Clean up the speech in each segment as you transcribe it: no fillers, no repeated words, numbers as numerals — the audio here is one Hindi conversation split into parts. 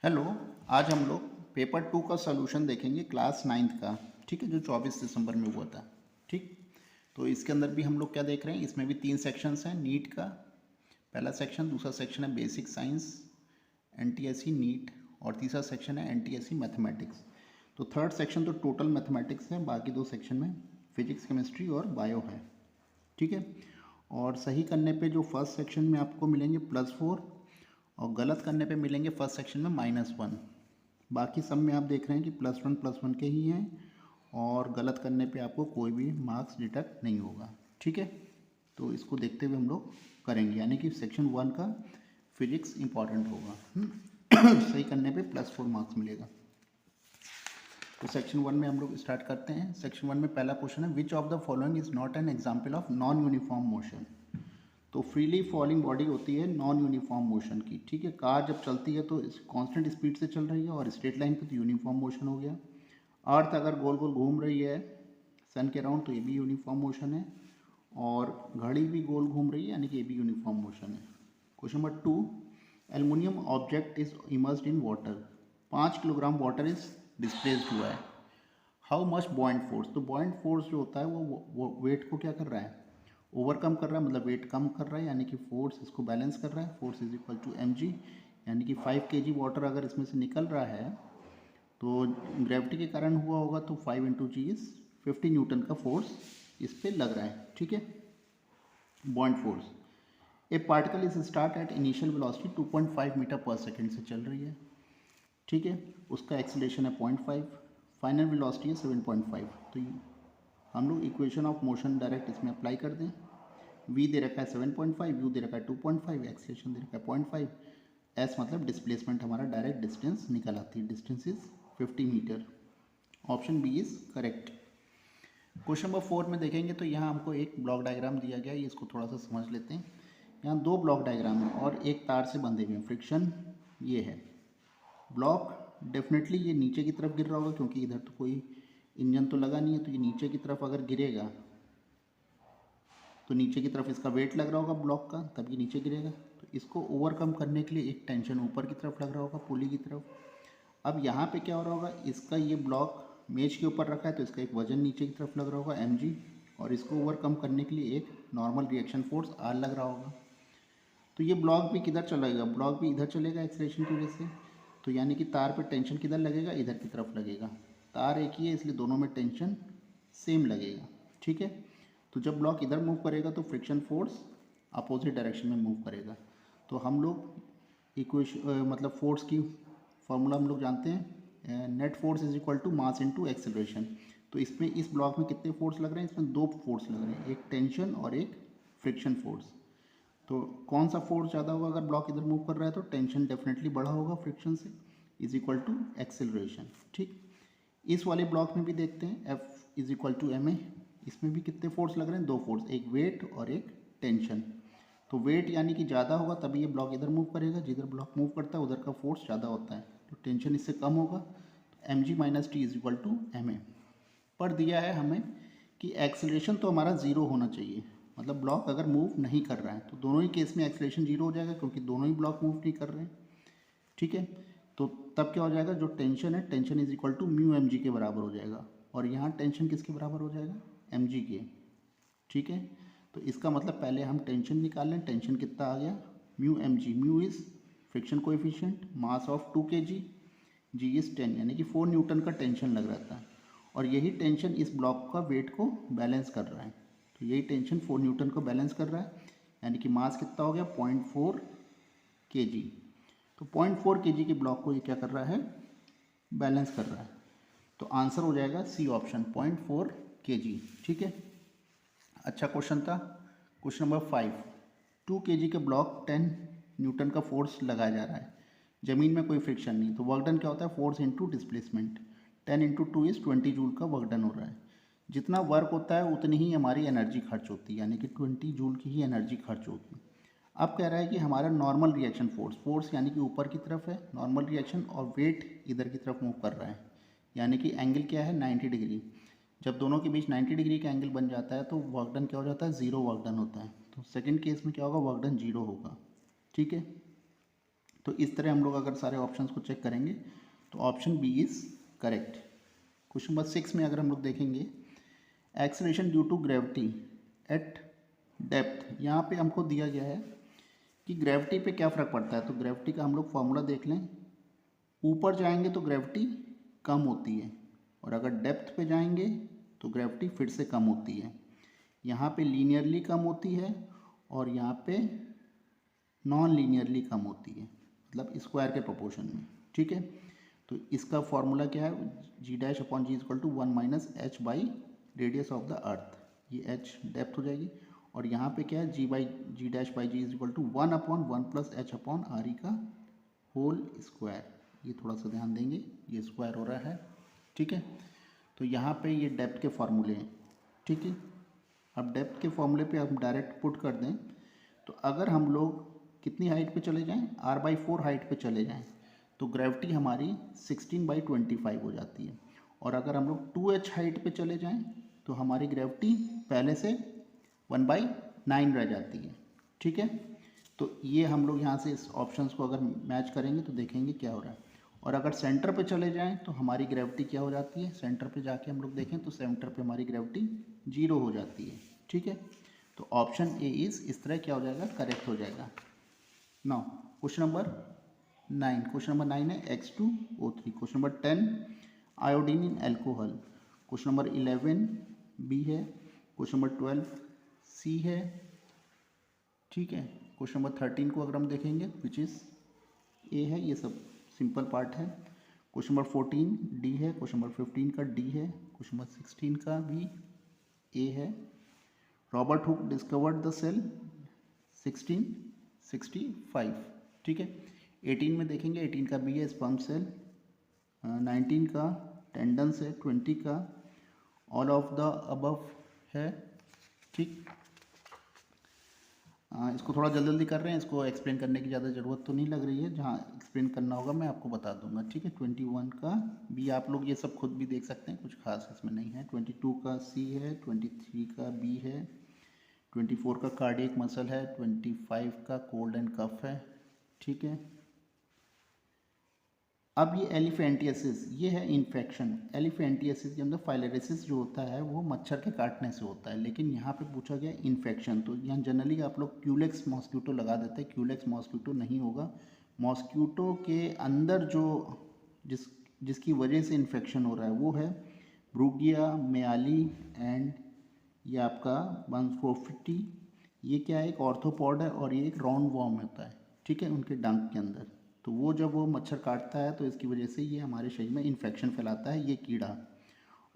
हेलो। आज हम लोग पेपर 2 का सॉल्यूशन देखेंगे क्लास 9th का। ठीक है, जो 24 दिसंबर में हुआ था। ठीक, तो इसके अंदर भी हम लोग क्या देख रहे हैं, इसमें भी 3 सेक्शंस हैं नीट का। पहला सेक्शन, दूसरा सेक्शन है बेसिक साइंस एनटीएससी नीट, और तीसरा सेक्शन है एनटीएससी मैथमेटिक्स। तो थर्ड सेक्शन तो टोटल मैथमेटिक्स है, बाकी 2 सेक्शन में फिजिक्स केमिस्ट्री और बायो है। ठीक है, और सही करने पे जो फर्स्ट सेक्शन में आपको मिलेंगे +4 और गलत करने पे मिलेंगे फर्स्ट सेक्शन में -1। बाकी सब में आप देख रहे हैं कि +1 के ही हैं, और गलत करने पे आपको कोई भी मार्क्स डिडक्ट नहीं होगा। ठीक है, तो इसको देखते हुए हम लोग करेंगे, यानी कि सेक्शन 1 का फिजिक्स इम्पॉर्टेंट होगा। सही करने पे +4 मार्क्स मिलेगा। तो सेक्शन 1 में हम लोग स्टार्ट करते हैं। सेक्शन 1 में पहला क्वेश्चन है, विच of the following is not an example of non uniform motion. तो फ्रीली फॉलिंग बॉडी होती है नॉन यूनिफॉर्म मोशन की। ठीक है, कार जब चलती है तो कांस्टेंट स्पीड से चल रही है, और स्ट्रेट लाइन पे तो यूनिफॉर्म मोशन हो गया। अर्थ अगर गोल गोल घूम रही है सन के अराउंड तो ये भी यूनिफॉर्म मोशन है, और घड़ी भी गोल घूम रही है, यानी कि ये भी यूनिफॉर्म मोशन है। Question number 2, aluminium object is immersed in water. 5 kilogram water is displaced हुआ है। How much बॉइंट force. तो बॉइंट फोर्स जो होता है वो वेट को क्या कर रहा है, ओवरकम कर रहा है, मतलब वेट कम कर रहा है, यानी कि फोर्स इसको बैलेंस कर रहा है। Force is equal to mg, यानी कि 5 kg वाटर अगर इसमें से निकल रहा है तो ग्रेविटी के कारण हुआ होगा, तो 5 इंटू जी इज 50 न्यूटन का फोर्स इस पर लग रहा है। ठीक है, buoyant force. A particle is start at initial velocity 2.5 metre per second से चल रही है। ठीक है, उसका एक्सीलरेशन है 0.5, फाइनल वेलोसिटी है 7.5। तो हम लोग इक्वेशन ऑफ मोशन डायरेक्ट इसमें अप्लाई कर दें। v दे रखा है 7.5, u दे रखा है 2.5, एक्सीलरेशन दे रखा है 0.5, s मतलब डिस्प्लेसमेंट हमारा डायरेक्ट डिस्टेंस निकल आती है, distance is 50 metre. Option B is correct. Question number 4 में देखेंगे तो यहाँ हमको एक ब्लॉक डायग्राम दिया गया है, इसको थोड़ा सा समझ लेते हैं। यहाँ 2 ब्लॉक डायग्राम है और एक तार से बंधे हुए हैं। फ्रिक्शन ये है, ब्लॉक डेफिनेटली ये नीचे की तरफ गिर रहा होगा, क्योंकि इधर तो कोई इंजन तो लगा नहीं है, तो ये नीचे की तरफ अगर गिरेगा तो नीचे की तरफ इसका वेट लग रहा होगा ब्लॉक का, तब ये नीचे गिरेगा। तो इसको ओवरकम करने के लिए एक टेंशन ऊपर की तरफ लग रहा होगा, पुली की तरफ। अब यहाँ पे क्या हो रहा होगा, इसका ये ब्लॉक मेज के ऊपर रखा है तो इसका एक वजन नीचे की तरफ लग रहा होगा mg, और इसको ओवरकम करने के लिए एक नॉर्मल रिएक्शन फोर्स r लग रहा होगा। तो ये ब्लॉक भी किधर चलेगा, ब्लॉक भी इधर चलेगा एक्सीलरेशन की वजह से। तो यानी कि तार पे टेंशन किधर लगेगा, इधर की तरफ लगेगा। तार एक ही है इसलिए दोनों में टेंशन सेम लगेगा। ठीक है, तो जब ब्लॉक इधर मूव करेगा तो फ्रिक्शन फोर्स अपोजिट डायरेक्शन में मूव करेगा। तो हम लोग इक्वेशन मतलब फोर्स की फॉर्मूला हम लोग जानते हैं, net force is equal to mass into acceleration. तो इसमें इस ब्लॉक में कितने फोर्स लग रहे हैं, इसमें 2 फोर्स लग रहे हैं, एक टेंशन और एक फ्रिक्शन फोर्स। तो कौन सा फोर्स ज़्यादा होगा, अगर ब्लॉक इधर मूव कर रहा है तो टेंशन डेफिनेटली बढ़ा होगा फ्रिक्शन से, इज इक्वल टू एक्सेलरेशन। ठीक, इस वाले ब्लॉक में भी देखते हैं, F is equal to ma। इसमें भी कितने फोर्स लग रहे हैं, 2 फोर्स, एक वेट और एक टेंशन। तो वेट यानी कि ज़्यादा होगा तभी ये ब्लॉक इधर मूव करेगा, जिधर ब्लॉक मूव करता है उधर का फोर्स ज़्यादा होता है, तो टेंशन इससे कम होगा। तो mg minus T is equal to ma। पर दिया है हमें कि एक्सेलरेशन तो हमारा ज़ीरो होना चाहिए, मतलब ब्लॉक अगर मूव नहीं कर रहा है तो दोनों ही केस में एक्सेलरेशन जीरो हो जाएगा, क्योंकि दोनों ही ब्लॉक मूव नहीं कर रहे हैं। ठीक है, तो तब क्या हो जाएगा, जो टेंशन है tension is equal to mu mg के बराबर हो जाएगा, और यहाँ टेंशन किसके बराबर हो जाएगा, mg के। ठीक है, तो इसका मतलब पहले हम टेंशन निकाल लें। टेंशन कितना आ गया, mu mg, mu is friction coefficient, mass of 2 kg, G is 10, यानी कि 4 न्यूटन का टेंशन लग रहा था, और यही टेंशन इस ब्लॉक का वेट को बैलेंस कर रहा है। तो यही टेंशन 4 न्यूटन को बैलेंस कर रहा है, यानी कि मास कितना हो गया, 0.4 kg। तो 0.4 kg के ब्लॉक को ये क्या कर रहा है, बैलेंस कर रहा है। तो आंसर हो जाएगा सी ऑप्शन, 0.4 kg। ठीक है, अच्छा क्वेश्चन था। क्वेश्चन नंबर 5, 2 kg के ब्लॉक 10 न्यूटन का फोर्स लगाया जा रहा है, ज़मीन में कोई फ्रिक्शन नहीं, तो वर्क डन क्या होता है, force into displacement. 10 into 2 is 20 joule का वर्क डन हो रहा है। जितना वर्क होता है उतनी ही हमारी एनर्जी खर्च होती है, यानी कि 20 जूल की ही एनर्जी खर्च होती है। अब कह रहा है कि हमारा नॉर्मल रिएक्शन फोर्स, फोर्स यानी कि ऊपर की तरफ है नॉर्मल रिएक्शन, और वेट इधर की तरफ मूव कर रहा है, यानी कि एंगल क्या है, 90 डिग्री। जब दोनों के बीच 90 डिग्री का एंगल बन जाता है तो वर्क डन क्या हो जाता है, ज़ीरो वर्क डन होता है। तो सेकंड केस में क्या होगा, वर्क डन जीरो होगा। ठीक है, तो इस तरह हम लोग अगर सारे ऑप्शंस को चेक करेंगे तो option B is correct. Question number 6 में अगर हम लोग देखेंगे acceleration due to gravity at depth, यहाँ पे हमको दिया गया है कि ग्रेविटी पे क्या फ़र्क पड़ता है। तो ग्रेविटी का हम लोग फॉर्मूला देख लें। ऊपर जाएंगे तो ग्रेविटी कम होती है और अगर डेप्थ पे जाएंगे तो ग्रेविटी फिर से कम होती है। यहाँ पे लीनियरली कम होती है और यहाँ पे नॉन लीनियरली कम होती है, मतलब स्क्वायर के प्रोपोर्शन में। ठीक है, तो इसका फॉर्मूला क्या है, g dash upon g equal to 1 minus h by radius of the earth. ये एच डेप्थ हो जाएगी और यहाँ पे क्या है, g dash by g is equal to 1 upon 1 plus h upon R E का होल स्क्वायर। ये थोड़ा सा ध्यान देंगे, ये स्क्वायर हो रहा है। ठीक है, तो यहाँ पे ये डेप्थ के फॉर्मूले हैं। ठीक है, अब डेप्थ के फॉर्मूले पे हम डायरेक्ट पुट कर दें तो अगर हम लोग कितनी हाइट पे चले जाएं, r/4 हाइट पे चले जाएं तो ग्रेविटी हमारी 16/25 हो जाती है। और अगर हम लोग 2h हाइट पे चले जाएं तो हमारी ग्रेविटी पहले से 1/9 रह जाती है। ठीक है, तो ये हम लोग यहाँ से इस ऑप्शंस को अगर मैच करेंगे तो देखेंगे क्या हो रहा है। और अगर सेंटर पे चले जाएं तो हमारी ग्रेविटी क्या हो जाती है, सेंटर पे जाके हम लोग देखें तो सेंटर पे हमारी ग्रेविटी 0 हो जाती है। ठीक है, तो ऑप्शन ए इस तरह क्या हो जाएगा, करेक्ट हो जाएगा। Now question number 9, question number 9 है H2O3। Question number 10 iodine in alcohol. Question number 11 B है। क्वेश्चन नंबर 12 सी है। ठीक है, क्वेश्चन नंबर 13 को अगर हम देखेंगे विच इज़ ए है, ये सब सिंपल पार्ट है। क्वेश्चन नंबर 14 डी है। क्वेश्चन नंबर 15 का डी है। क्वेश्चन नंबर 16 का भी ए है। Robert Hooke discovered the cell 1665। ठीक है, 18 में देखेंगे, 18 का बी है स्पर्म सेल। 19 का टेंडन्स है। 20 का ऑल ऑफ द अबव है। ठीक, इसको थोड़ा जल्दी जल्दी कर रहे हैं, इसको एक्सप्लेन करने की ज़्यादा ज़रूरत तो नहीं लग रही है, जहाँ एक्सप्लेन करना होगा मैं आपको बता दूंगा। ठीक है, 21 का बी, आप लोग ये सब खुद भी देख सकते हैं, कुछ खास इसमें नहीं है। 22 का सी है। 23 का बी है। 24 का कार्डियक मसल है। 25 का कोल्ड एंड कफ है। ठीक है, अब ये एलिफेंटियासिस, ये है इन्फेक्शन। एलिफेंटियासिस के अंदर फाइलेरिसिस जो होता है वो मच्छर के काटने से होता है, लेकिन यहाँ पे पूछा गया इन्फेक्शन। तो यहाँ जनरली आप लोग क्यूलेक्स मॉस्क्यूटो लगा देते हैं, क्यूलेक्स मॉस्क्यूटो नहीं होगा। मॉस्क्यूटो के अंदर जो जिसकी वजह से इन्फेक्शन हो रहा है वो है ब्रूगिया मेयाली एंड ये आपका बंसफोफिटी। ये क्या है, एक ऑर्थोपॉड है और ये एक राउंड वॉर्म होता है। ठीक है, उनके डंक के अंदर, तो वो जब वो मच्छर काटता है तो इसकी वजह से ये हमारे शरीर में इन्फेक्शन फैलाता है, ये कीड़ा,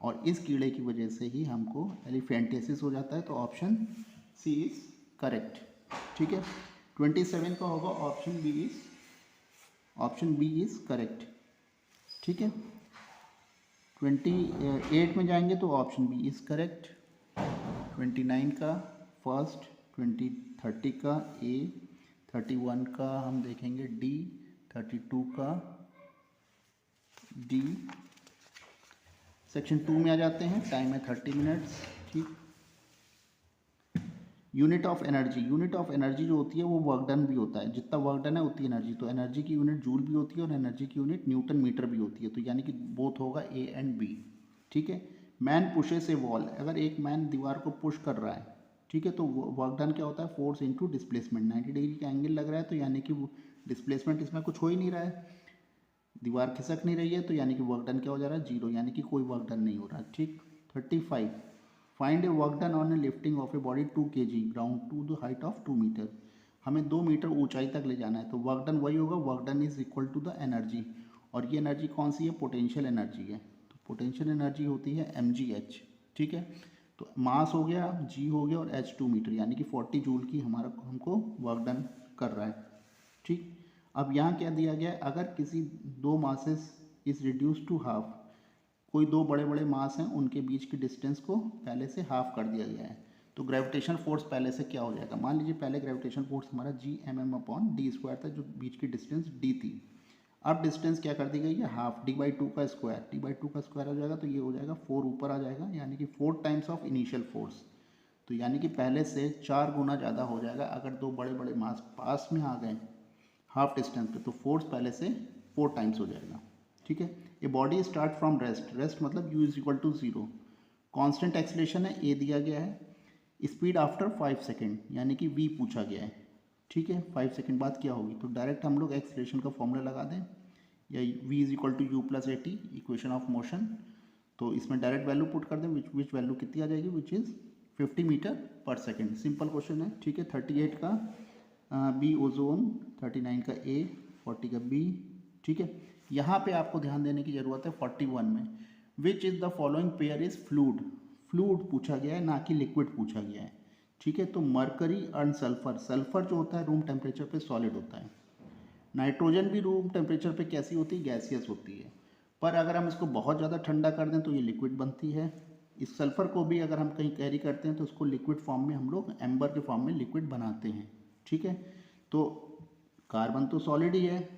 और इस कीड़े की वजह से ही हमको एलिफेंटियासिस हो जाता है। तो ऑप्शन सी इज़ करेक्ट। ठीक है, 27 का होगा ऑप्शन बी इज़ करेक्ट। ठीक है, 28 में जाएंगे तो ऑप्शन बी इज़ करेक्ट। 29 का फर्स्ट, 30 का ए, 31 का हम देखेंगे डी, 32 का डी। सेक्शन 2 में आ जाते हैं, टाइम है 30 मिनट्स। ठीक, unit of energy. Unit of energy जो होती है वो वर्क डन भी होता है, जितना वर्क डन है उतनी एनर्जी। तो एनर्जी की यूनिट जूल भी होती है और एनर्जी की यूनिट न्यूटन मीटर भी होती है, तो यानी कि बोथ होगा ए एंड बी। ठीक है, मैन पुशेस ए वॉल, अगर एक मैन दीवार को पुश कर रहा है, ठीक है, तो वर्क डन क्या होता है, फोर्स इनटू डिस्प्लेसमेंट। 90 डिग्री का एंगल लग रहा है तो यानी कि डिस्प्लेसमेंट इसमें कुछ हो ही नहीं रहा है, दीवार खिसक नहीं रही है, तो यानी कि वर्क डन क्या हो जा रहा है, 0, यानी कि कोई वर्क डन नहीं हो रहा है। ठीक, 35 find a work done on a lifting of a body 2 kg ground to the height of 2 metre. हमें 2 मीटर ऊंचाई तक ले जाना है, तो वर्क डन वही होगा, work done is equal to the energy. और ये एनर्जी कौन सी है, पोटेंशियल एनर्जी है। तो पोटेंशियल एनर्जी होती है mgh। ठीक है, तो मास हो गया, g हो गया और h 2 मीटर, यानी कि 40 जूल की हमको वर्क डन कर रहा है। ठीक, अब यहाँ क्या दिया गया है, अगर किसी दो masses is reduce to half, कोई दो बड़े बड़े मास हैं उनके बीच की डिस्टेंस को पहले से हाफ कर दिया गया है, तो ग्रेविटेशन फोर्स पहले से क्या हो जाएगा। मान लीजिए पहले ग्रेविटेशन फोर्स हमारा G/m/d² था, जो बीच की डिस्टेंस d थी। अब डिस्टेंस क्या कर दी गई है, हाफ, d/2 का स्क्वायर, d/2 का स्क्वायर हो जाएगा तो ये हो जाएगा 4 ऊपर आ जाएगा, यानी कि 4 टाइम्स ऑफ इनिशियल फोर्स। तो यानी कि पहले से 4 गुना ज़्यादा हो जाएगा अगर दो बड़े बड़े मास पास में आ गए, हाफ डिस्टेंस पे, तो फोर्स पहले से 4 टाइम्स हो जाएगा। ठीक है। A body start from rest, rest मतलब u is equal to 0, constant acceleration है a दिया गया है, स्पीड आफ्टर 5 सेकेंड यानी कि v पूछा गया है। ठीक है, 5 सेकेंड बाद क्या होगी, तो डायरेक्ट हम लोग एक्सलेशन का फॉर्मूला लगा दें, या v is equal to u plus a t, equation of motion. तो इसमें डायरेक्ट वैल्यू पुट कर दें, विच वैल्यू कितनी आ जाएगी, which is 50 metre per second. Simple question है। ठीक है, 38 का बी ओजोन, 39 का ए, 40 का बी। ठीक है, यहाँ पे आपको ध्यान देने की ज़रूरत है 41 में, which is the following pair is fluid, fluid पूछा गया है ना कि लिक्विड पूछा गया है। ठीक है, तो मरकरी एंड सल्फर, सल्फर जो होता है रूम टेम्परेचर पे सॉलिड होता है, नाइट्रोजन भी रूम टेम्परेचर पे कैसी होती है, गैसियस होती है, पर अगर हम इसको बहुत ज़्यादा ठंडा कर दें तो ये लिक्विड बनती है। इस सल्फ़र को भी अगर हम कहीं कैरी करते हैं तो उसको लिक्विड फॉर्म में हम लोग एम्बर के फॉर्म में लिक्विड बनाते हैं। ठीक है, तो कार्बन तो सॉलिड ही है,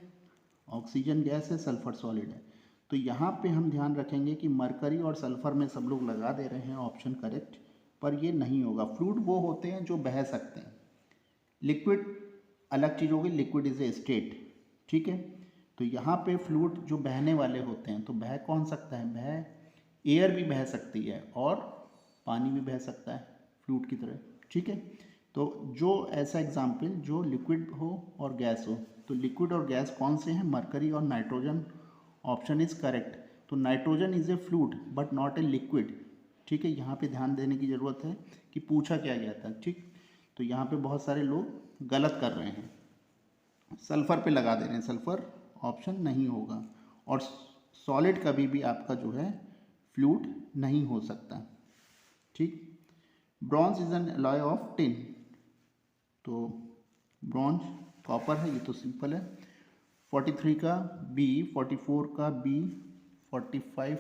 ऑक्सीजन गैस है, सल्फ़र सॉलिड है। तो यहाँ पे हम ध्यान रखेंगे कि मरकरी और सल्फ़र में सब लोग लगा दे रहे हैं ऑप्शन करेक्ट, पर ये नहीं होगा। फ्लूइड वो होते हैं जो बह सकते हैं, लिक्विड अलग चीज़ होगी, लिक्विड इज़ ए स्टेट। ठीक है, तो यहाँ पे फ्लूइड जो बहने वाले होते हैं, तो बह कौन सकता है, बह एयर भी बह सकती है और पानी भी बह सकता है फ्लूइड की तरह। ठीक है, तो जो ऐसा एग्जाम्पल जो लिक्विड हो और गैस हो, तो लिक्विड और गैस कौन से हैं, मरकरी और नाइट्रोजन, ऑप्शन इज़ करेक्ट। तो nitrogen is a fluid but not a liquid. ठीक है, यहाँ पे ध्यान देने की ज़रूरत है कि पूछा क्या गया था। ठीक, तो यहाँ पे बहुत सारे लोग गलत कर रहे हैं, सल्फ़र पे लगा दे रहे हैं, सल्फ़र ऑप्शन नहीं होगा। और सॉलिड कभी भी आपका जो है फ्लूइड नहीं हो सकता। ठीक, bronze is an alloy of tin, तो ब्रॉन्ज कॉपर है, ये तो सिंपल है। 43 का बी, 44 का बी, 45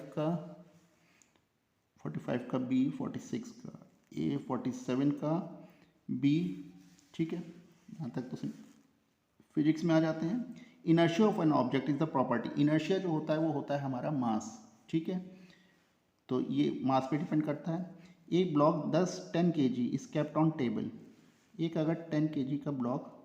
का बी, 46 का ए, 47 का बी। ठीक है, यहाँ तक तो फिजिक्स में आ जाते हैं। Inertia of an object is the property, inertia जो होता है वो होता है हमारा मास। ठीक है, तो ये मास पे डिपेंड करता है। एक block 10 kg is kept on table, एक अगर 10 kg का ब्लॉक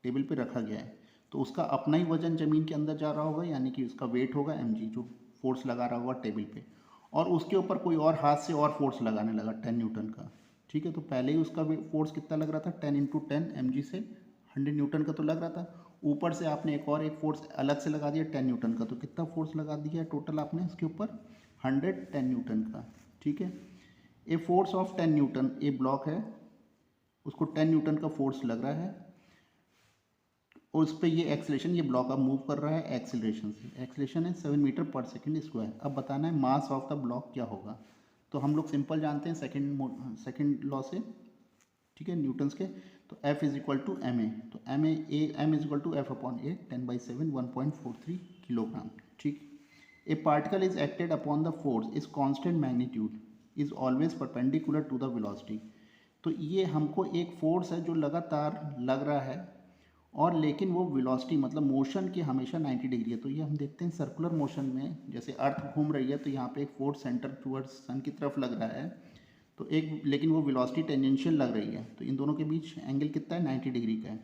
टेबल पे रखा गया है तो उसका अपना ही वजन ज़मीन के अंदर जा रहा होगा, यानी कि उसका वेट होगा mg, जो फोर्स लगा रहा होगा टेबल पे, और उसके ऊपर कोई और हाथ से और फोर्स लगाने लगा 10 न्यूटन का। ठीक है, तो पहले ही उसका फोर्स कितना लग रहा था, 10 × 10 mg से 100 न्यूटन का तो लग रहा था, ऊपर से आपने एक फोर्स अलग से लगा दिया 10 न्यूटन का, तो कितना फोर्स लगा दिया टोटल आपने इसके ऊपर, 110 न्यूटन का। ठीक है, a force of 10 Newton, A block है उसको 10 न्यूटन का फोर्स लग रहा है और उस पर ये एक्सेलरेशन, ये ब्लॉक अब मूव कर रहा है एक्सेलरेशन से, एक्सेलरेशन है 7 मीटर पर सेकेंड स्क्वायर। अब बताना है मास ऑफ द ब्लॉक क्या होगा, तो हम लोग सिंपल जानते हैं सेकेंड लॉ से। ठीक है, न्यूटन्स के, तो F is equal to M A, तो M is equal to F upon A, 10/7 1.43 kilogram. ठीक, a particle is acted upon the force is constant magnitude is always perpendicular to the velocity. तो ये हमको एक फोर्स है जो लगातार लग रहा है और लेकिन वो वेलोसिटी मतलब मोशन की हमेशा 90 डिग्री है। तो ये हम देखते हैं सर्कुलर मोशन में, जैसे अर्थ घूम रही है तो यहाँ पे एक फोर्स सेंटर टूवर्ड्स सन की तरफ लग रहा है, तो एक, लेकिन वो वेलोसिटी टेंजेंशियल लग रही है, तो इन दोनों के बीच एंगल कितना है, 90 डिग्री का है।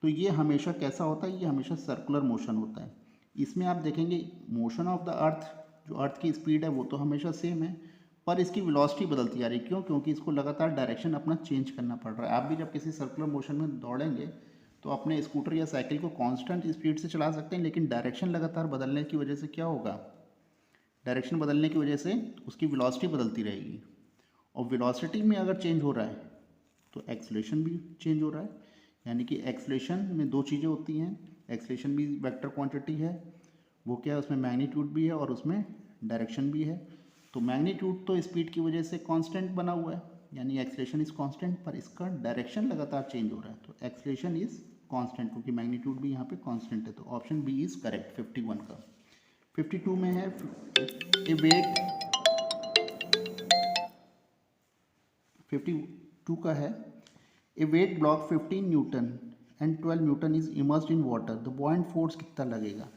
तो ये हमेशा कैसा होता है, ये हमेशा सर्कुलर मोशन होता है। इसमें आप देखेंगे मोशन ऑफ द अर्थ, जो अर्थ की स्पीड है वो तो हमेशा सेम है, पर इसकी वेलोसिटी बदलती आ रही है। क्यों, क्योंकि इसको लगातार डायरेक्शन अपना चेंज करना पड़ रहा है। आप भी जब किसी सर्कुलर मोशन में दौड़ेंगे तो अपने स्कूटर या साइकिल को कांस्टेंट स्पीड से चला सकते हैं, लेकिन डायरेक्शन लगातार बदलने की वजह से क्या होगा, डायरेक्शन बदलने की वजह से उसकी वेलोसिटी बदलती रहेगी, और वेलोसिटी में अगर चेंज हो रहा है तो एक्सेलरेशन भी चेंज हो रहा है। यानी कि एक्सेलरेशन में दो चीज़ें होती हैं, एक्सेलरेशन भी वेक्टर क्वांटिटी है, वो क्या है, उसमें मैग्नीट्यूड भी है और उसमें डायरेक्शन भी है। तो मैग्नीट्यूड तो स्पीड की वजह से कांस्टेंट बना हुआ है, यानी एक्सेलरेशन इज कांस्टेंट, पर इसका डायरेक्शन लगातार चेंज हो रहा है, तो एक्सेलरेशन इज कांस्टेंट, क्योंकि मैग्नीट्यूड भी यहाँ पे कांस्टेंट है। तो ऑप्शन बी इज करेक्ट 51 का। 52 में है ए वेट, 52 का है a weight block 15 newton and 12 newton is immersed in water, the buoyant force कितना लगेगा।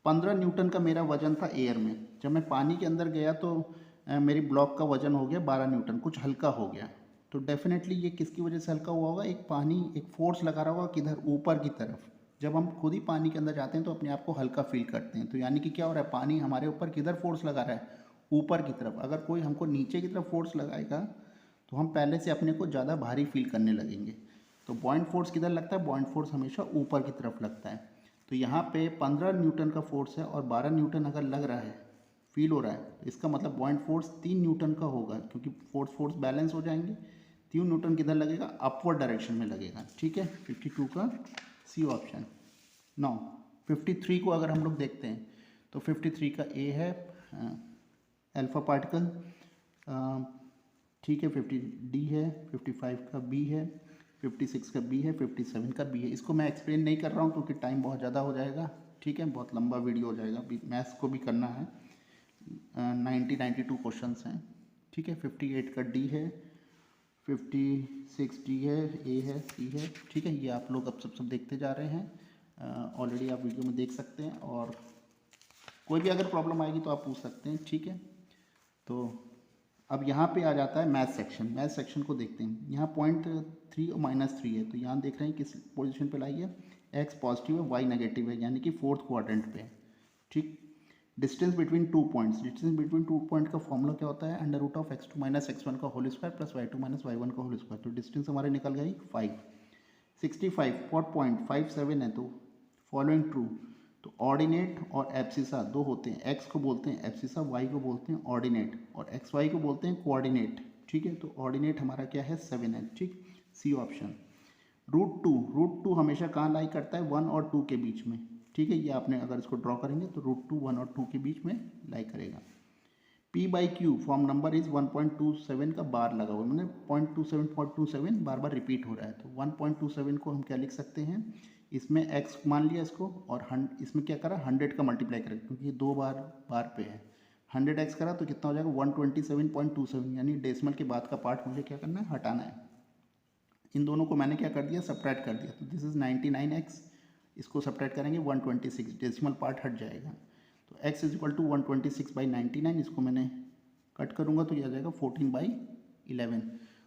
15 न्यूटन का मेरा वजन था एयर में, जब मैं पानी के अंदर गया तो मेरी ब्लॉक का वजन हो गया 12 न्यूटन, कुछ हल्का हो गया। तो डेफिनेटली ये किसकी वजह से हल्का हुआ होगा, एक फोर्स लगा रहा होगा किधर, ऊपर की तरफ, जब हम खुद ही पानी के अंदर जाते हैं तो अपने आप को हल्का फील करते हैं। तो यानी कि क्या हो रहा है, पानी हमारे ऊपर किधर फोर्स लगा रहा है, ऊपर की तरफ। अगर कोई हमको नीचे की तरफ फोर्स लगाएगा तो हम पहले से अपने को ज़्यादा भारी फील करने लगेंगे। तो बॉइंट फोर्स किधर लगता है, बॉइंट फोर्स हमेशा ऊपर की तरफ लगता है। तो यहाँ पे 15 न्यूटन का फोर्स है और 12 न्यूटन अगर लग रहा है, फील हो रहा है, तो इसका मतलब बॉइंट फोर्स 3 न्यूटन का होगा, क्योंकि फोर्स फोर्स बैलेंस हो जाएंगे। 3 न्यूटन किधर लगेगा, अपवर्ड डायरेक्शन में लगेगा। ठीक है, 52 का सी ऑप्शन। 9 53 को अगर हम लोग देखते हैं तो 53 का ए है अल्फा पार्टिकल, ठीक है। 50 डी है, 55 का बी है, 56 का बी है, 57 का बी है। इसको मैं एक्सप्लेन नहीं कर रहा हूँ क्योंकि टाइम बहुत ज़्यादा हो जाएगा। ठीक है, बहुत लंबा वीडियो हो जाएगा, मैथ्स को भी करना है। 92 क्वेश्चंस हैं। ठीक है, 58 का डी है, 56 डी है, ए है, सी है। ठीक है, ये आप लोग अब सब देखते जा रहे हैं, ऑलरेडी आप वीडियो में देख सकते हैं। और कोई भी अगर प्रॉब्लम आएगी तो आप पूछ सकते हैं। ठीक है, तो अब यहाँ पे आ जाता है मैथ सेक्शन। मैथ सेक्शन को देखते हैं। यहाँ .3 और -3 है, तो यहाँ देख रहे हैं किस पोजीशन पे लाई है, एक्स पॉजिटिव है, वाई नेगेटिव है, यानी कि फोर्थ क्वाड्रेंट पे है। ठीक, distance between 2 points, distance between 2 point का फॉर्मूला क्या होता है, √(x2 - x1) का whole square plus y2 - y1 का होल स्क्वायर। तो डिस्टेंस हमारे निकल गई 5। 65 फॉर .57 है, तो फॉलोइंग ट्रू। तो ऑर्डिनेट और एब्सिसा दो होते हैं, एक्स को बोलते हैं एब्सिसा, वाई को बोलते हैं ऑर्डिनेट, और एक्स वाई को बोलते हैं कोऑर्डिनेट। ठीक है, तो ऑर्डिनेट हमारा क्या है, 7 है। ठीक, सी ऑप्शन। √2 हमेशा कहाँ लाई करता है, 1 और 2 के बीच में। ठीक है, ये आपने अगर इसको ड्रॉ करेंगे तो √2 1 और 2 के बीच में लाई करेगा। P/Q फॉर्म नंबर इज 1.27 का बार लगा हुआ, मैंने 0.27 बार बार रिपीट हो रहा है। तो 1.27 को हम क्या लिख सकते हैं, इसमें x मान लिया इसको, और इसमें क्या करा, 100 का मल्टीप्लाई करें, क्योंकि ये 2 बार पे है। 100x करा तो कितना हो जाएगा, 127.27, यानी डेसिमल के बाद का पार्ट मुझे क्या करना है, हटाना है। इन दोनों को मैंने क्या कर दिया, सब्ट्रैक्ट कर दिया। तो दिस इज़ 99x, इसको सब्ट्रैक्ट करेंगे 126, डेसिमल पार्ट हट जाएगा। तो x इज इक्वल टू 126/99, इसको मैंने कट करूँगा तो ये आ जाएगा 14/11।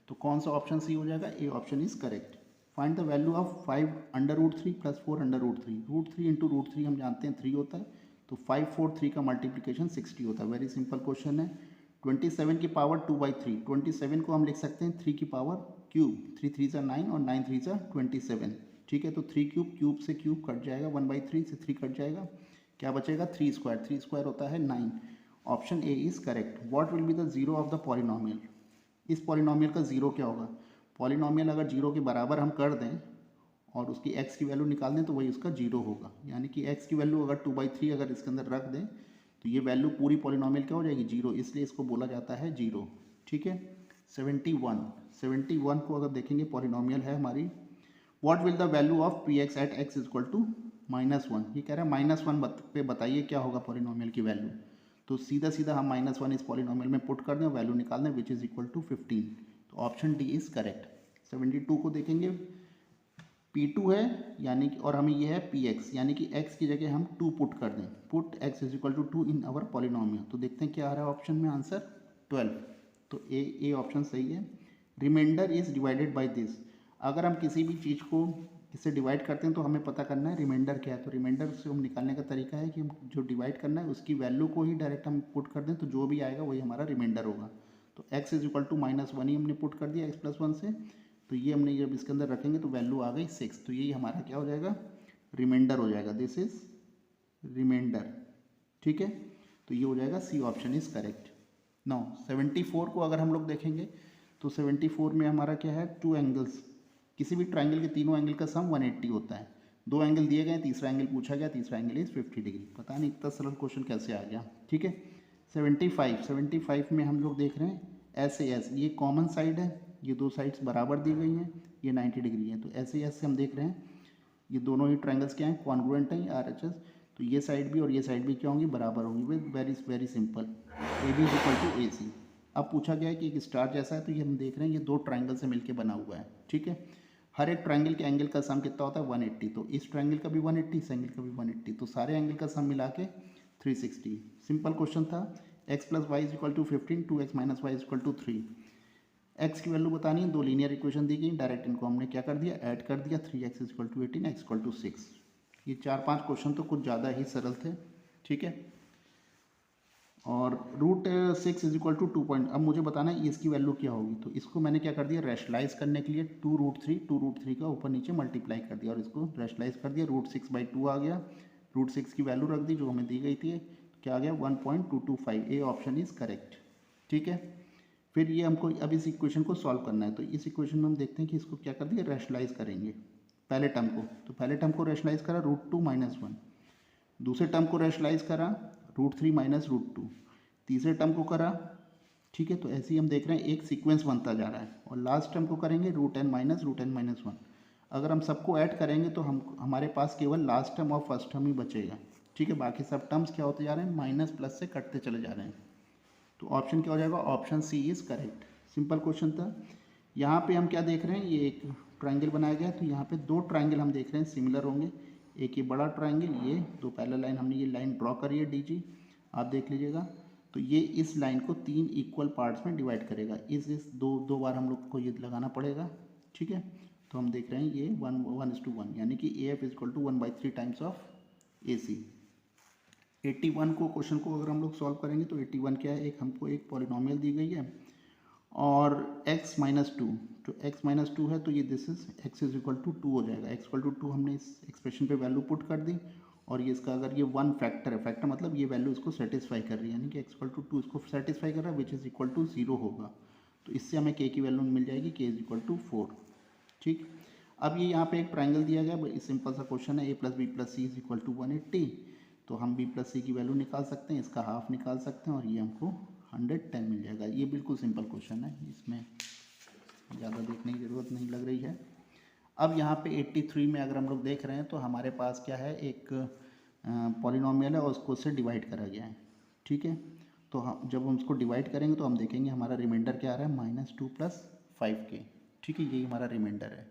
तो कौन सा ऑप्शन सी हो जाएगा, A option is correct. Find the value of 5√3 + 4√3। √3 into √3 हम जानते हैं 3 होता है, तो 5 4 3 का मल्टीप्लिकेशन 60 होता है। वेरी सिंपल क्वेश्चन है। 27 की पावर 2/3, 27 को हम लिख सकते हैं 3 की पावर क्यूब, 3 3 सा 9 और 9 3 सा 27। ठीक है, तो 3 क्यूब, क्यूब से क्यूब कट जाएगा, 1/3 से 3 कट जाएगा, क्या बचेगा, 3 स्क्वायर, 3 स्क्वायर होता है 9। Option A is correct. What will be the zero of the polynomial, इस पॉलिनोमियल का जीरो क्या होगा। पॉलिनोमियल अगर जीरो के बराबर हम कर दें और उसकी x की वैल्यू निकाल दें तो वही उसका जीरो होगा, यानी कि x की वैल्यू अगर 2/3 अगर इसके अंदर रख दें तो ये वैल्यू पूरी पॉलिनोमियल क्या हो जाएगी, जीरो, इसलिए इसको बोला जाता है जीरो। ठीक है, 71 को अगर देखेंगे पॉलिनोमियल है हमारी। What will the value of px at x equal to -1, ये कह रहा है -1 पे बताइए क्या होगा पॉलिनोमियल की वैल्यू। तो सीधा सीधा हम -1 इस पॉलिनोमियल में पुट कर दें, वैल्यू निकाल दें, विच इज़ इक्वल टू 15। तो ऑप्शन डी इज़ करेक्ट। 72 को देखेंगे, P2 है यानी कि, और हमें ये है Px, यानी कि x की जगह हम 2 पुट कर दें, put x is equal to 2 in our polynomial. तो देखते हैं क्या आ रहा है ऑप्शन में आंसर, 12। तो ए ऑप्शन सही है। Remainder is divided by this, अगर हम किसी भी चीज़ को इससे डिवाइड करते हैं तो हमें पता करना है रिमाइंडर क्या है। तो रिमाइंडर से हम निकालने का तरीका है कि हम जो डिवाइड करना है उसकी वैल्यू को ही डायरेक्ट हम पुट कर दें, तो जो भी आएगा वही हमारा रिमाइंडर होगा। तो x इज इक्वल टू -1 ही हमने पुट कर दिया x+1 से, तो ये हमने जब इसके अंदर रखेंगे तो वैल्यू आ गई 6, तो यही हमारा क्या हो जाएगा, रिमाइंडर हो जाएगा, दिस इज रिमाइंडर। ठीक है, तो ये हो जाएगा C option is correct. Now 74 को अगर हम लोग देखेंगे तो 74 में हमारा क्या है, 2 एंगल्स, किसी भी ट्राइंगल के तीनों एंगल का सम 180 होता है। 2 एंगल दिए गए, तीसरा एंगल पूछा गया, तीसरा एंगल इज 50 डिग्री। पता नहीं इतना सरल क्वेश्चन कैसे आ गया। ठीक है, 75 में हम लोग देख रहे हैं SAS, ये कॉमन साइड है, ये दो साइड्स बराबर दी गई हैं, ये 90 डिग्री है। तो SAS से हम देख रहे हैं ये दोनों ही ट्राइंगल्स क्या हैं, कॉन्ग्रुएंट हैं, RHS। तो ये साइड भी और ये साइड भी क्या होंगी, बराबर होंगी। Very simple, AB is equal to AC। अब पूछा गया है कि एक स्टार जैसा है, तो ये हम देख रहे हैं ये 2 ट्राइंगल से मिलकर बना हुआ है। ठीक है, हर एक ट्राइंगल के एंगल का सम कितना होता है, 180। तो इस ट्राइंगल का भी 180, इस एंगल का भी 180, तो सारे एंगल का सम मिला के 360। सिंपल क्वेश्चन था। x + y is equal to 15, 2x - y is equal to 3। x की वैल्यू बतानी है, 2 लीनियर इक्वेशन दी गई, डायरेक्ट इनको हमने क्या कर दिया, ऐड कर दिया। 3x is equal to 18, x equal to 6। ये 4-5 क्वेश्चन तो कुछ ज़्यादा ही सरल थे, ठीक है। और √6 इज इक्वल टू 2 पॉइंट, अब मुझे बताना है इसकी वैल्यू क्या होगी। तो इसको मैंने क्या कर दिया, रैशनलाइज करने के लिए 2√3 का ऊपर नीचे मल्टीप्लाई कर दिया और इसको रैशनलाइज कर दिया, √6/2 आ गया। √6 की वैल्यू रख दी जो हमें दी गई थी, तो क्या आ गया 1.225। ए ऑप्शन इज करेक्ट, ठीक है। फिर ये हमको अब इस इक्वेशन को सॉल्व करना है। तो इस इक्वेशन में हम देखते हैं कि इसको क्या कर दिया, रैशनलाइज करेंगे पहले टर्म को। तो पहले टर्म को रैशनलाइज करा √2 - 1, दूसरे टर्म को रैशनलाइज करा √3 - √2, तीसरे टर्म को करा, ठीक है। तो ऐसे ही हम देख रहे हैं एक सीक्वेंस बनता जा रहा है। और लास्ट टर्म को करेंगे √n - √n-1। अगर हम सबको ऐड करेंगे तो हमारे पास केवल लास्ट टर्म और फर्स्ट टर्म ही बचेगा, ठीक है। बाकी सब टर्म्स क्या होते जा रहे हैं, माइनस प्लस से कटते चले जा रहे हैं। तो ऑप्शन क्या हो जाएगा, option C is correct. Simple question था। यहाँ पे हम क्या देख रहे हैं, ये एक ट्रायंगल बनाया गया है। तो यहाँ पे दो ट्रायंगल हम देख रहे हैं सिमिलर होंगे। एक ये बड़ा ट्रायंगल, ये दो पैरेलल लाइन, हमने ये लाइन ड्रॉ करी है डीजी, आप देख लीजिएगा। तो ये इस लाइन को 3 इक्वल पार्ट्स में डिवाइड करेगा। इस दो बार हम लोग को ये लगाना पड़ेगा, ठीक है। तो हम देख रहे हैं ये 1:1, यानी कि AF is equal to 1/3 times of AC। 81 को क्वेश्चन को अगर हम लोग सॉल्व करेंगे तो 81 क्या है, एक हमको एक पॉलिनोमियल दी गई है और x - 2, तो x - 2 है तो ये this is x is equal to 2 हो जाएगा। x इक्वल टू 2 हमने इस एक्सप्रेशन पे वैल्यू पुट कर दी और ये इसका अगर ये 1 फैक्टर है, फैक्टर मतलब ये वैल्यू इसको सेटिस्फाई कर रही है, यानी कि x इक्वल टू 2 इसको सेटिस्फाई कर रहा है, विच इज़ इक्वल टू 0 होगा। तो इससे हमें k की वैल्यू मिल जाएगी, k इज इक्वल टू 4, ठीक। अब ये यहाँ पे एक ट्राइंगल दिया गया, सिंपल सा क्वेश्चन है, a + b + c is equal to 180। तो हम b + c की वैल्यू निकाल सकते हैं, इसका हाफ निकाल सकते हैं और ये हमको 110 मिल जाएगा। ये बिल्कुल सिंपल क्वेश्चन है, इसमें ज़्यादा देखने की ज़रूरत नहीं लग रही है। अब यहाँ पे 83 में अगर हम लोग देख रहे हैं तो हमारे पास क्या है, एक पॉलिनोमियल है और उसको उससे डिवाइड करा गया है, ठीक है। तो हम जब हम उसको डिवाइड करेंगे तो हम देखेंगे हमारा रिमाइंडर क्या आ रहा है, -2 + 5k, ठीक है। यही हमारा रिमाइंडर है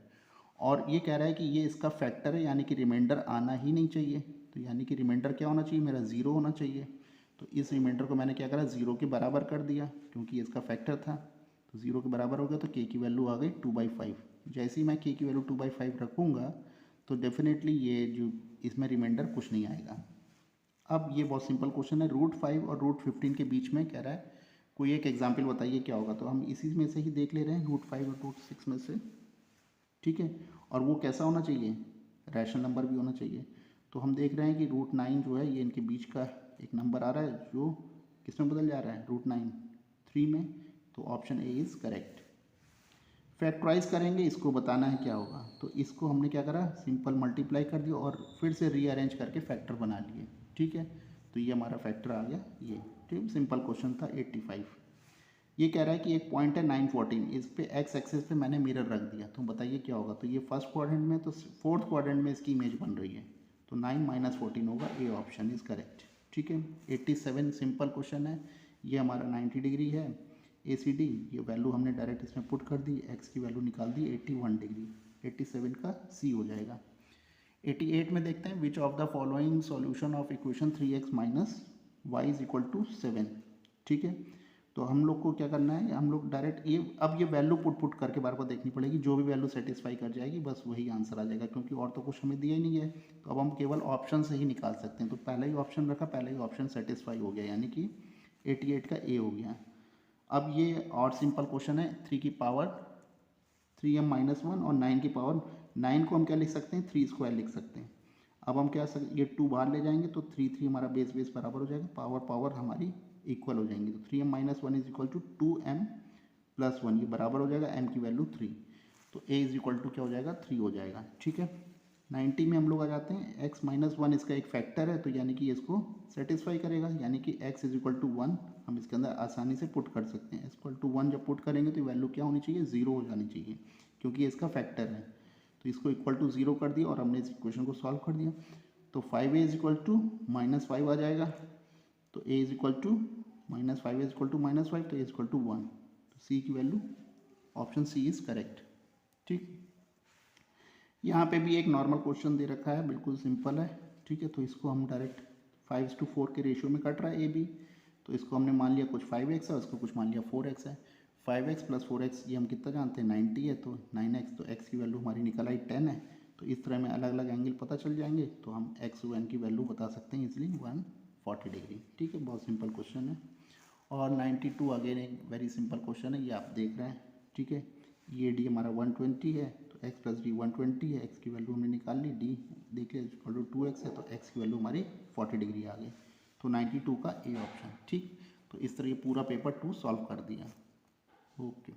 और ये कह रहा है कि ये इसका फैक्टर है, यानी कि रिमाइंडर आना ही नहीं चाहिए। तो यानी कि रिमाइंडर क्या होना चाहिए, मेरा 0 होना चाहिए। तो इस रिमाइंडर को मैंने क्या करा, 0 के बराबर कर दिया क्योंकि इसका फैक्टर था। तो 0 के बराबर हो गया तो k की वैल्यू आ गई 2/5। जैसे ही मैं k की वैल्यू 2/5 रखूँगा तो डेफिनेटली ये जो इसमें रिमाइंडर कुछ नहीं आएगा। अब ये बहुत सिंपल क्वेश्चन है, √5 और √15 के बीच में कह रहा है कोई एक एग्जाम्पल बताइए क्या होगा। तो हम इसी में से ही देख ले रहे हैं, √5 और √6 में से, ठीक है। और वो कैसा होना चाहिए, रैशनल नंबर भी होना चाहिए। तो हम देख रहे हैं कि √9 जो है ये इनके बीच का एक नंबर आ रहा है जो किस में बदल जा रहा है, √9 3 में। तो option A is correct. Factorise करेंगे, इसको बताना है क्या होगा। तो इसको हमने क्या करा, सिंपल मल्टीप्लाई कर दिया और फिर से रीअरेंज करके फैक्टर बना लिए, ठीक है। तो ये हमारा फैक्टर आ गया ये, ठीक। सिंपल क्वेश्चन था 85। ये कह रहा है कि एक पॉइंट है 914, इस पे एक्स एक्सिस पे मैंने मिरर रख दिया, तो बताइए क्या होगा। तो ये फर्स्ट क्वाड्रेंट में, तो फोर्थ क्वाड्रेंट में इसकी इमेज बन रही है। तो 9 - 14 होगा, ए ऑप्शन इज करेक्ट, ठीक है। 87 सिंपल क्वेश्चन है, ये हमारा 90 डिग्री है ACD, ये वैल्यू हमने डायरेक्ट इसमें पुट कर दी, एक्स की वैल्यू निकाल दी 81 डिग्री। 87 का C हो जाएगा। 88 में देखते हैं, which of the following solution of equation 3x - y is equal to 7, ठीक है। तो हम लोग को क्या करना है, हम लोग डायरेक्ट ये वैल्यू पुट करके बार बार देखनी पड़ेगी, जो भी वैल्यू सेटिस्फाई कर जाएगी बस वही आंसर आ जाएगा, क्योंकि और तो कुछ हमें दिया ही नहीं है। तो अब हम केवल ऑप्शन से ही निकाल सकते हैं। तो पहला ही ऑप्शन रखा, पहला ही ऑप्शन सेटिस्फाई हो गया, यानी कि 88 का A हो गया। अब ये और सिंपल क्वेश्चन है, 3 की पावर 3m - 1 और 9 की पावर 9 को हम क्या लिख सकते हैं, 3² लिख सकते हैं। अब हम क्या ये 2 बाहर ले जाएंगे तो 3 हमारा बेस बराबर हो जाएगा, पावर हमारी इक्वल हो जाएंगी। तो 3m - 1 is equal to 2m + 1, ये बराबर हो जाएगा m की वैल्यू 3। तो a इज इक्वल टू क्या हो जाएगा, 3 हो जाएगा, ठीक है। 90 में हम लोग आ जाते हैं, x - 1 इसका एक फैक्टर है, तो यानी कि इसको सेटिस्फाई करेगा, यानी कि x इज इक्वल टू 1 हम इसके अंदर आसानी से पुट कर सकते हैं। x इक्वल टू 1 जब पुट करेंगे तो वैल्यू क्या होनी चाहिए, 0 हो जानी चाहिए, क्योंकि इसका फैक्टर है। तो इसको इक्वल टू 0 कर दिया और हमने इस इक्वेशन को सॉल्व कर दिया। तो 5a इज इक्वल टू -5 आ जाएगा। तो a is equal to -5 is equal to -5, तो a इज इक्वल टू 1। तो c की value option C is correct, ठीक। यहाँ पे भी एक नॉर्मल क्वेश्चन दे रखा है, बिल्कुल सिंपल है, ठीक है। तो इसको हम डायरेक्ट 5:4 के रेशियो में कट रहा है AB। तो इसको हमने मान लिया कुछ 5x है, उसको कुछ मान लिया 4x है। 5x + 4x ये हम कितना जानते हैं, 90 है, तो 9x, तो x की वैल्यू हमारी निकल आई 10 है। तो इस तरह में अलग अलग एंगल पता चल जाएंगे, तो हम एक्स वन की वैल्यू बता सकते हैं इजली 140 डिग्री। ठीक है, बहुत सिंपल क्वेश्चन है। और 92 अगेन एक वेरी सिंपल क्वेश्चन है, ये आप देख रहे हैं। ठीक है, ये डी हमारा 120 है, तो एक्स प्लस डी 120 है, एक्स की वैल्यू हमने निकाल ली, डी देखिए 2x है, तो एक्स की वैल्यू हमारी 40 डिग्री आ गई। तो 92 का ए ऑप्शन। ठीक, तो इस तरह ये पूरा पेपर 2 सॉल्व कर दिया। ओके।